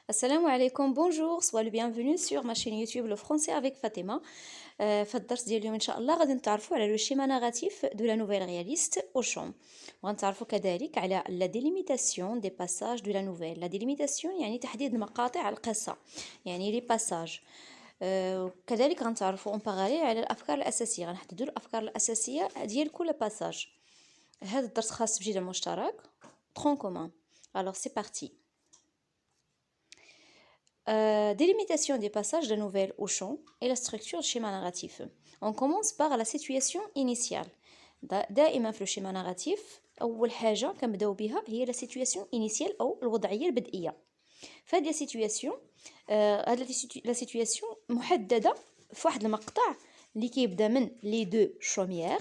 Assalamu alaikum, bonjour, sois le bienvenu sur ma chaîne YouTube Le Français avec Fatima. في الدرس ديال اليوم إن شاء الله غادي نتعرفوا على لو شيما ناراتيف دو لا نوفيل رياليست أوشون وغنتعرفوا كذلك على لا ديليميتاسيون دي باساج دو لا نوفيل. لا ديليميتاسيون يعني تحديد مقاطع القصة، يعني لي باساج. كذلك غنتعرفوا اون باراليل على الأفكار الأساسية، غنحددوا الأفكار الأساسية ديال كل باساج. هذا الدرس خاص بجيل مشترك ترون كومان. alors c'est parti. Délimitation des passages de nouvelles au champ et la structure du schéma narratif. On commence par la situation initiale. دائما في الشيما ناراتيف أول حاجة كنبداو بها هي لا سيتوياسيون إنيسيال أو الوضعية البدئية. فهاد لا سيتوياسيون لا سيتوياسيون محددة في واحد المقطع اللي كيبدا من لي دو شوميير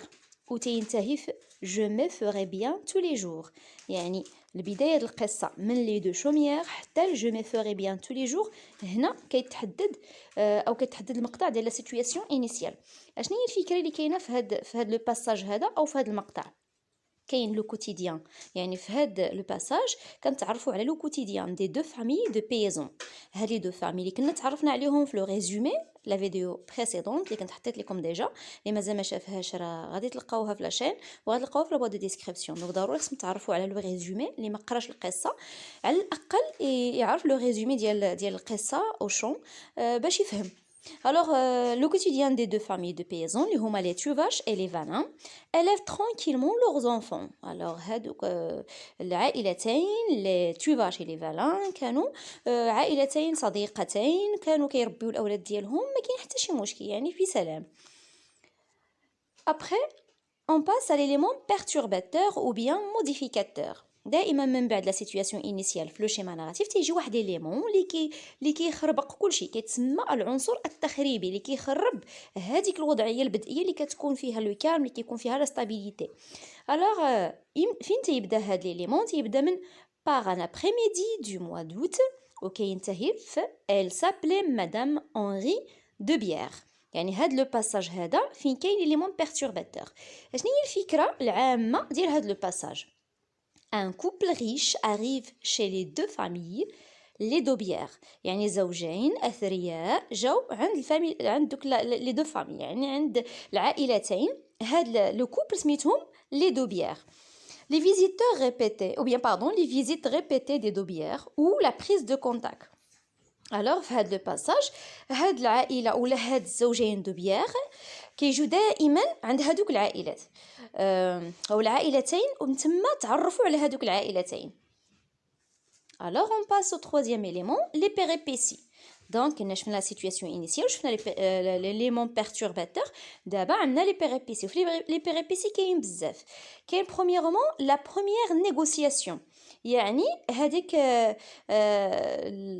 وتينتهي في جو مي فوري بيان تو لي جور، يعني البداية ديال القصة من لي دو شوميير حتى جو مي فوري بيان تو لي جور. هنا كيتحدد او كيتحدد المقطع ديال لا سيتوياسيون انيسيال. اشنو هي الفكرة اللي كاينة في هاد لو باساج هذا او في هاد المقطع؟ كاين لو كوتيديان، يعني في هاد لو باساج كنتعرفوا على لو كوتيديان دي دو فامي دو بيزون. هاد لي دو فامي اللي كنا تعرفنا عليهم في لو ريزومي لا فيديو بريسيدونت اللي كنت حطيت لكم ديجا، اللي مازال ما شافهاش راه غادي تلقاوها في لاشين وغادي تلقاوها في لابوا دو ديسكريبسيون. دونك ضروري خصنا نتعرفوا على لو ريزومي اللي ما قراش القصه، على الاقل يعرف لو ريزومي ديال القصه او شون باش يفهم. Alors, le quotidien des deux familles de paysans, les huma les tuvaches et les vanins, élèvent tranquillement leurs enfants. Alors, هادوك العائلتين les tuvaches et les vanins كانوا عائلتين صديقتين كانوا كيربيو الأولاد ديالهم، ما كاين حتى شي مشكل، يعني في سلام. Après, on passe à l'élément perturbateur ou bien modificateur. دائما من بعد لا سيتوياسيون انيسيال في لو شيما ناراتيف تيجي واحد ليليمون اللي كيخربق كلشي، كيتسمى العنصر التخريبي اللي كيخرب هذيك الوضعيه البدئيه اللي كتكون فيها لو كالم، اللي كيكون فيها لا ستابيليتي. الوغ فين تيبدا هاد ليليمون؟ تيبدا من باغ ان ابريميدي دو موا دوت وكينتهي في elle s'appelait madame Henri de Bière. يعني هاد لو باساج هذا فين كاين ليليمون بيرتورباتور. شنو هي الفكره العامه ديال هاد لو باساج؟ Un couple riche arrive chez les deux familles les Daubière، يعني زوجين أثرياء جاو عند الفامي عند دوك لي دو فامي، يعني عند العائلتين. هاد لو كوبل سميتهم لي دوبيير. Les visiteurs répétés, ou bien pardon, les visites répétées des Daubière ou la prise de contact. Alors في هاد لو باساج هاد العائله ولا هاد الزوجين دوبيير كيجوا دائما عند هادوك العائلات او العائلتين، ومن تما تعرفوا على هادوك العائلتين. alors on passe au troisième élément les péripéties. دونك كنا شفنا لا سيتوياسيون انيسيال وشفنا ليليمون بيرتورباتور، دابا عندنا لي بيريبيسي. وفي لي بيريبيسي كاين بزاف. كاين برومييرمون لا بروميير نيغوسياسيون، يعني هذيك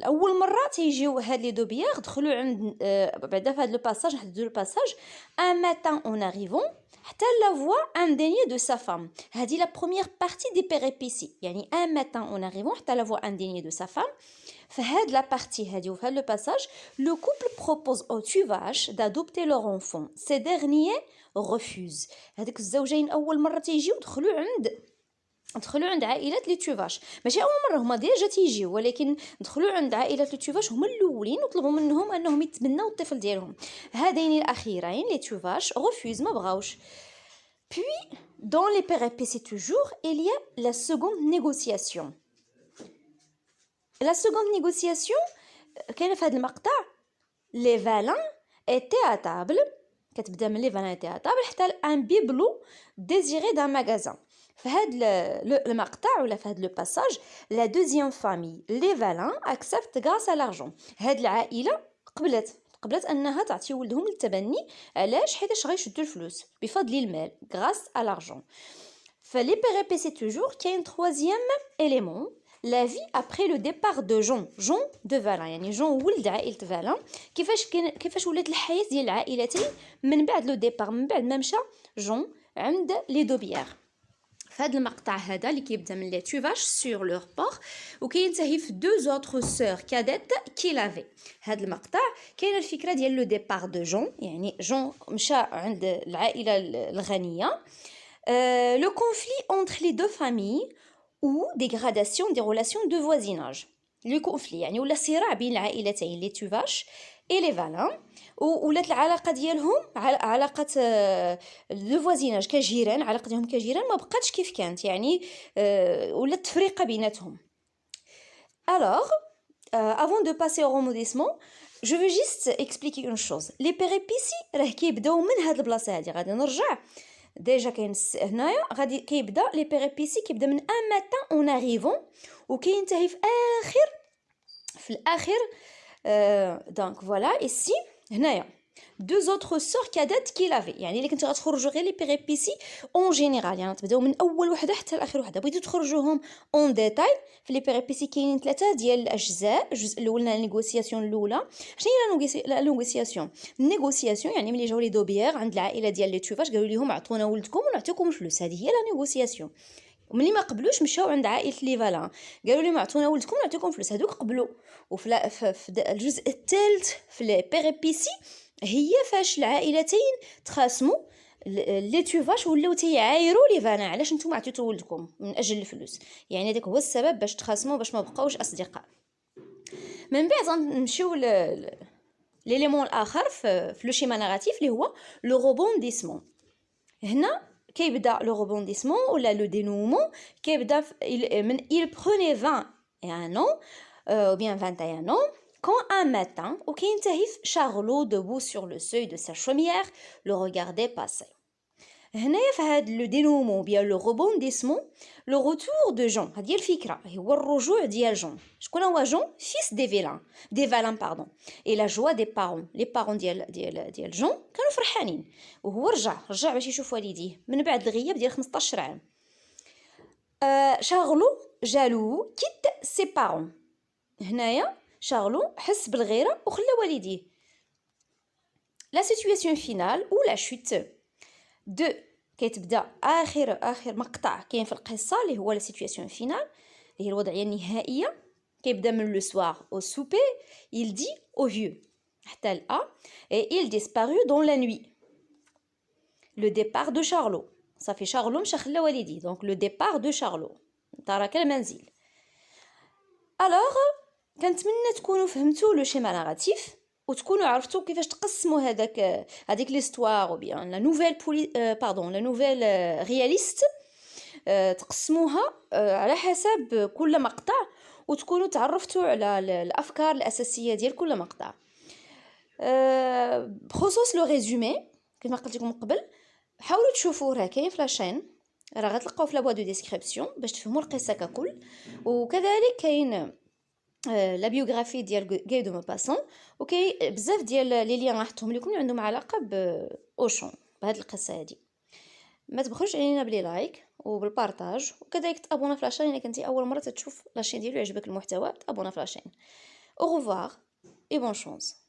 اول مره تيجيو هاد لي دوبيير دخلوا عند بعدا في هاد لو باساج نحددوا لو باساج ان ماتان اون اريفون حتى لا فوا انديني دو سا فام. هذه لا بروميير بارتي دي بيريبيسي، يعني ان ماتان اون اريفون حتى لا فوا انديني دو سا فام. فهاد لا بارتي هادي وفي هاد لو باساج لو كوبل بروبوز او tuvache d'adopter leur enfant. Ces derniers refusent. هذوك الزوجين اول مره تيجيو دخلوا عند عائله لي توفاش، ماشي اول مره، هما ديجا تيجيو، ولكن دخلوا عند عائله لي توفاش هما الاولين وطلبوا منهم انهم يتبناو الطفل ديالهم. هذين الاخيرين لي توفاش refusent، ما بغاوش. puis dans les péripéties toujours il y a la seconde négociation. La seconde négociation كاينه في هذا المقطع لي فالان étaient à table، كتبدا من لي فالان étaient à table حتى ان بيبلو ديزيري دان ماغازان. في هذا المقطع ولا في هذا لو باساج لا دوزيام فامي لي فالان اكسبت غراس ا لارجون. هاد العائله قبلت انها تعطي ولدهم للتبني. علاش؟ حيتاش غيشدوا الفلوس بفضل المال غراس ا لارجون. فلي بيريبيسي توجور كاين troisième élément la vie après le départ de Jean de Valin، يعني جون ولد عائلة فالان. كيفاش ولات الحياة ديال العائلتين من بعد لو ديبار، من بعد ما مشى جون عند لي دوبيير. في هذا المقطع هذا اللي كيبدا من لي توفاش سور لور بور وكينتهي في دو زوتر سور كاديت كي لافي. هذا المقطع كاينه الفكره ديال لو ديبار دو جون، يعني جون مشى عند العائله الغنيه. Le conflit entre les deux familles ou dégradation des relations de voisinage. لو كونفلي يعني ولا صراع بين العائلتين لي توفاش اي لي فالان، ولات العلاقه ديالهم علاقه لو فوازيناج كجيران، علاقتهم كجيران ما بقاتش كيف كانت، يعني ولات تفرقه بيناتهم. alors avant de passer au rebondissement je veux juste expliquer une chose. les péripéties راه كيبداو من هاد البلاصه هادي، غادي نرجع ديجا كاين هنايا غادي كيبدا لي بيريبيسي كيبدا من ان ماتان اون اريفون وكينتهي في الاخر دونك فوالا ايسي هنايا دو زوتر سور كادات كي لافي، يعني اللي كنتو غتخرجوا غير لي بيريبيسي اون جينيرال، يعني تبداو من اول وحده حتى لاخر وحده. بغيتو تخرجوهم اون ديتاي في لي بيريبيسي كاينين ثلاثه ديال الاجزاء. الجزء الاول لا نيغوسياسيون الاولى. شنو هي لا نيغوسياسيون؟ النيغوسياسيون يعني ملي جاو لي دوبيير عند العائله ديال لي توفاش قالوا لهم عطونا ولدكم ونعطيكم الفلوس، هذه هي لا نيغوسياسيون. وملي ما قبلوش مشاو عند عائله لي فالان قالوا لهم عطونا ولدكم ونعطيكم فلوس، هذوك قبلوا. وفي الجزء الثالث في لي بيريبيسي هي فاش العائلتين تخاصموا لي توفاش ولاو تيعايروا لي فانا علاش نتوما عطيتو ولدكم من اجل الفلوس، يعني هذاك هو السبب باش تخاصموا باش ما بقاوش اصدقاء. من بعد غنمشيو ليليمون الاخر في لو شيما ناراتيف اللي هو لو روبونديسمون. هنا كيبدا لو روبونديسمون ولا لو دينومون كيبدا من il prenait 21 ans ou bien 21 ans quand un matin وكينتهي في Charlot debout sur le seuil de sa chaumière le regardait passer. هنايا في هاد لو دينومون بيان لو روبونديسمون لو روتور دو جون، هذه الفكره هو الرجوع ديال جون. شكون هو جون؟ فيس دي فالان باردون اي لا جوا دي بارون. لي بارون ديال جون كانوا فرحانين وهو رجع باش يشوف والديه من بعد الغياب ديال 15 عام. شارلو جالو كيت سي بارون. هنايا شارلو حس بالغيره وخلى والديه. لا سيتوياسيون فينال او لا شوت دو كيتبدا اخر مقطع كاين في القصه اللي هو لا سيتوياسيون فينال اللي هي الوضعيه النهائيه. كيبدا من لو سوار او سوبي il dit au vieux حتى ا et il disparut dans la nuit. le départ de Charlot صافي شارلو مشى خلى والديه دونك لو ديبار دو شارلو ترك المنزل. الوغ كنتمنى تكونوا فهمتوا لو شيما ناراتيف وتكونوا عرفتوا كيفاش تقسموا هذيك ليستوار او بيان لا نوفيل لا نوفيل رياليست، تقسموها على حسب كل مقطع وتكونوا تعرفتوا على الافكار الاساسيه ديال كل مقطع. بخصوص لو ريزومي كما قلت لكم قبل حاولوا تشوفوا راه كاين في لاشين، راه غتلقاو في لا بوا دو ديسكريبسيون باش تفهموا القصه ككل. وكذلك كاين لا بيوغرافي ديال غاي دو موباسون وكاين بزاف ديال لي ليان راحتهم لكم اللي عندهم علاقه باوشون بهاد القصه هادي. ما تبخلوش علينا بلي لايك وبالبارطاج وكذلك تابونا في لاشين الا كنتي اول مره تشوف لاشين ديالو يعجبك المحتوى تابونا في لاشين. او revoir et bonne chance.